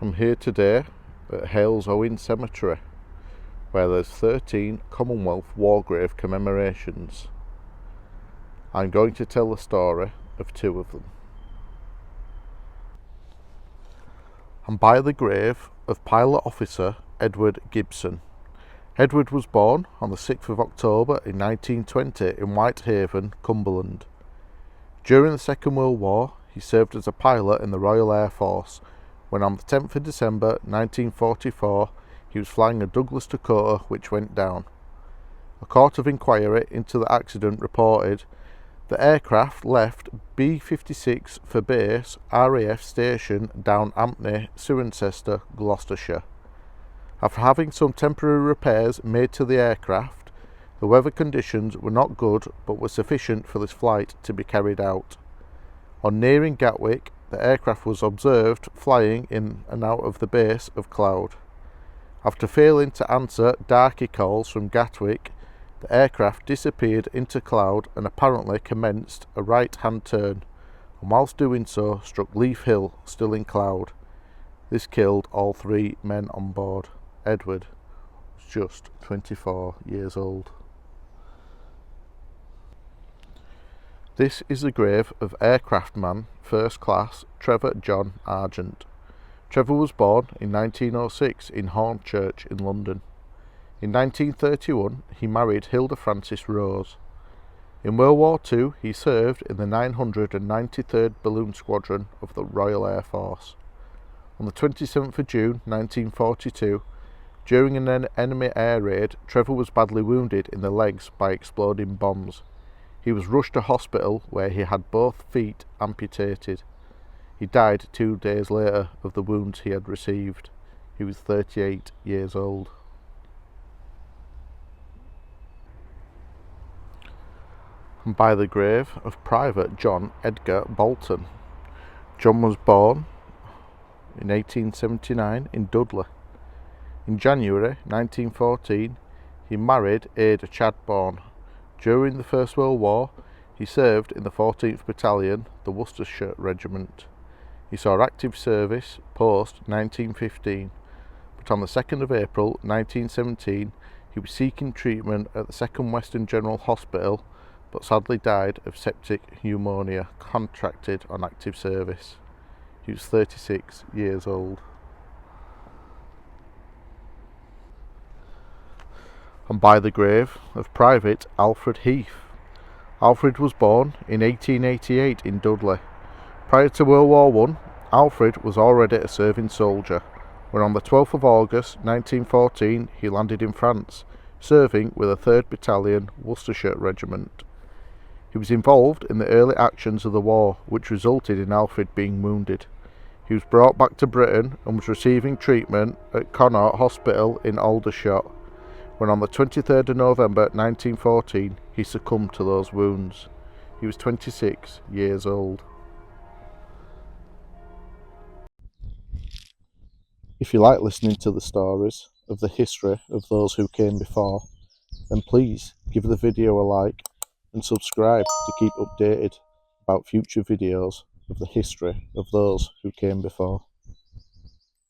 I'm here today at Halesowen Cemetery, where there's 13 Commonwealth War Grave commemorations. I'm going to tell the story of two of them. I'm by the grave of Pilot Officer Edward Gibson. Edward was born on the 6th of October in 1920 in Whitehaven, Cumberland. During the Second World War, he served as a pilot in the Royal Air Force, when on the 10th of December 1944 he was flying a Douglas Dakota which went down. A court of inquiry into the accident reported the aircraft left B-56 for base RAF station down Ampney, Cirencester, Gloucestershire. After having some temporary repairs made to the aircraft, the weather conditions were not good but were sufficient for this flight to be carried out. On nearing Gatwick, the aircraft was observed flying in and out of the base of cloud. After failing to answer darky calls from Gatwick, the aircraft disappeared into cloud and apparently commenced a right-hand turn, and whilst doing so struck Leaf Hill, still in cloud. This killed all three men on board. Edward was just 24 years old. This is the grave of aircraftman First Class Trevor John Argent. Trevor was born in 1906 in Hornchurch in London. In 1931 he married Hilda Frances Rose. In World War II he served in the 993rd Balloon Squadron of the Royal Air Force. On the 27th of June 1942, during an enemy air raid, Trevor was badly wounded in the legs by exploding bombs. He was rushed to hospital where he had both feet amputated. He died 2 days later of the wounds he had received. He was 38 years old. And by the grave of Private John Edgar Bolton. John was born in 1879 in Dudley. In January 1914 he married Ada Chadbourne. During the First World War, he served in the 14th Battalion, the Worcestershire Regiment. He saw active service post-1915, but on the 2nd of April 1917, he was seeking treatment at the 2nd Western General Hospital, but sadly died of septic pneumonia contracted on active service. He was 36 years old. And by the grave of Private Alfred Heath. Alfred was born in 1888 in Dudley. Prior to World War I, Alfred was already a serving soldier, when on the 12th of August 1914 he landed in France, serving with the 3rd Battalion Worcestershire Regiment. He was involved in the early actions of the war, which resulted in Alfred being wounded. He was brought back to Britain and was receiving treatment at Connaught Hospital in Aldershot, when on the 23rd of November 1914 he succumbed to those wounds. He was 26 years old. If you like listening to the stories of the history of those who came before, then please give the video a like and subscribe to keep updated about future videos of the history of those who came before.